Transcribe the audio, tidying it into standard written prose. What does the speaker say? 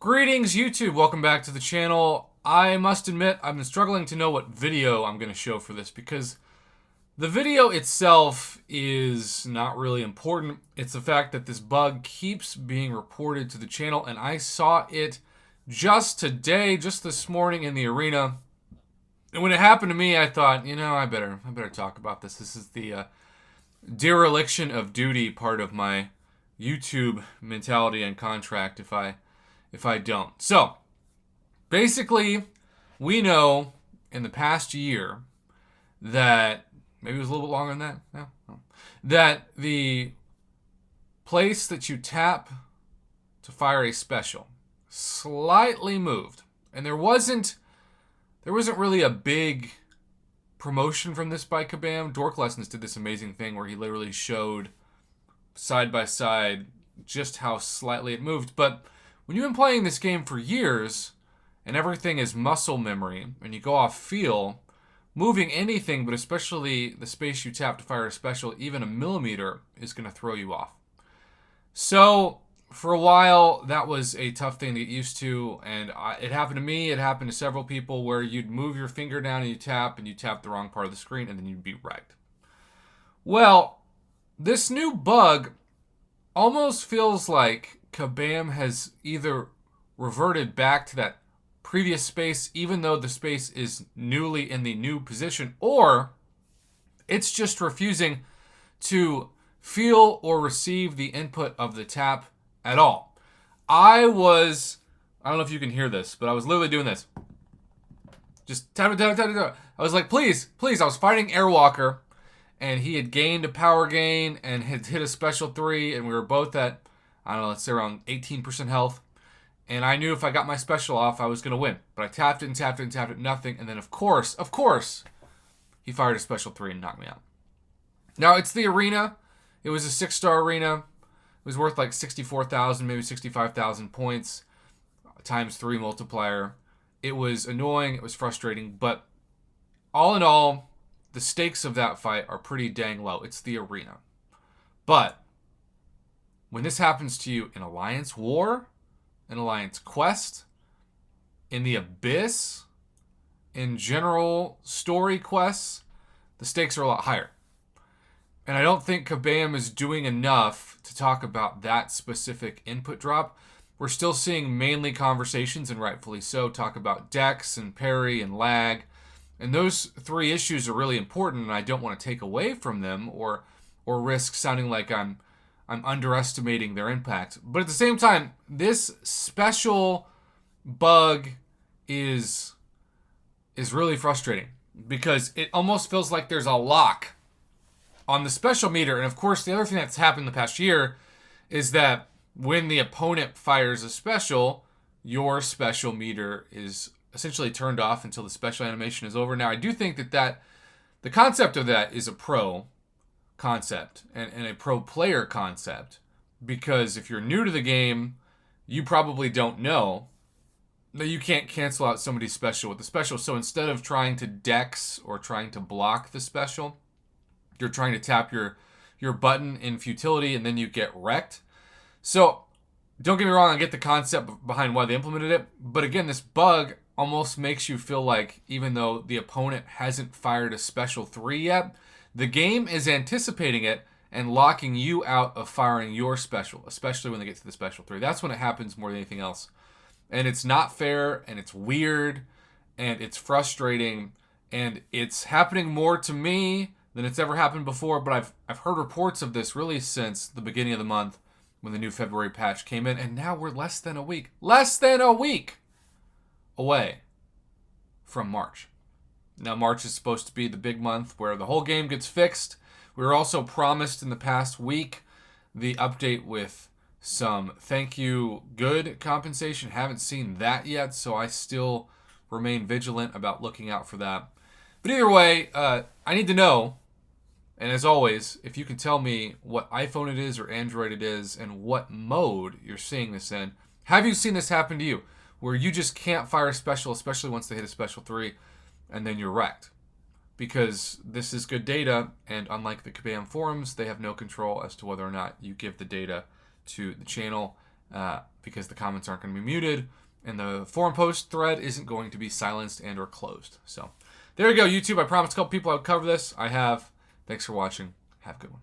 Greetings YouTube, welcome back to the channel. I must admit, I've been struggling to know what video I'm going to show for this because the video itself is not really important. It's the fact that this bug keeps being reported to the channel, and I saw it just today, just this morning in the arena. And when it happened to me, I thought, I better talk about this. This is the dereliction of duty part of my YouTube mentality and contract if I don't. So, basically, we know in the past year that, maybe it was a little bit longer than that, no, that the place that you tap to fire a special slightly moved. And there wasn't really a big promotion from this by Kabam. Dork Lessons did this amazing thing where he literally showed side by side just how slightly it moved. But when you've been playing this game for years and everything is muscle memory and you go off feel, moving anything, but especially the space you tap to fire a special, even a millimeter, is going to throw you off. So for a while, that was a tough thing to get used to, and it happened to me, it happened to several people, where you'd move your finger down and you tap the wrong part of the screen, and then you'd be wrecked. Well, this new bug almost feels like Kabam has either reverted back to that previous space, even though the space is newly in the new position, or it's just refusing to feel or receive the input of the tap at all. I don't know if you can hear this, but I was literally doing this. Just tap. I was like, please. I was fighting Airwalker, and he had gained a power gain and had hit a special 3, and we were both at, I don't know, let's say around 18% health. And I knew if I got my special off, I was going to win. But I tapped it, nothing. And then, of course, he fired a special 3 and knocked me out. Now, it's the arena. It was a 6-star arena. It was worth like 64,000, maybe 65,000 points, times 3 multiplier. It was annoying. It was frustrating. But all in all, the stakes of that fight are pretty dang low. It's the arena. But when this happens to you in Alliance War, in Alliance Quest, in the Abyss, in general story quests, the stakes are a lot higher. And I don't think Kabam is doing enough to talk about that specific input drop. We're still seeing mainly conversations, and rightfully so, talk about dex and parry and lag. And those 3 issues are really important, and I don't want to take away from them or risk sounding like I'm underestimating their impact. But at the same time, this special bug is really frustrating because it almost feels like there's a lock on the special meter. And of course, the other thing that's happened the past year is that when the opponent fires a special, your special meter is essentially turned off until the special animation is over. Now, I do think that the concept of that is a pro concept and a pro player concept, because if you're new to the game, you probably don't know that you can't cancel out somebody's special with the special. So instead of trying to dex or trying to block the special, you're trying to tap your button in futility and then you get wrecked. So don't get me wrong, I get the concept behind why they implemented it, but again, this bug almost makes you feel like even though the opponent hasn't fired a special 3 yet, the game is anticipating it and locking you out of firing your special, especially when they get to the special 3. That's when it happens more than anything else. And it's not fair, and it's weird, and it's frustrating, and it's happening more to me than it's ever happened before, but I've heard reports of this really since the beginning of the month when the new February patch came in, and now we're less than a week away from March. Now, March is supposed to be the big month where the whole game gets fixed. We were also promised in the past week the update with some thank you good compensation. Haven't seen that yet, so I still remain vigilant about looking out for that. But either way, I need to know, and as always, if you can tell me what iPhone it is or Android it is and what mode you're seeing this in. Have you seen this happen to you, where you just can't fire a special, especially once they hit a special 3, and then you're wrecked? Because this is good data, and unlike the Kabam forums, they have no control as to whether or not you give the data to the channel because the comments aren't going to be muted, and the forum post thread isn't going to be silenced and or closed. So there you go, YouTube. I promised a couple people I would cover this. I have. Thanks for watching. Have a good one.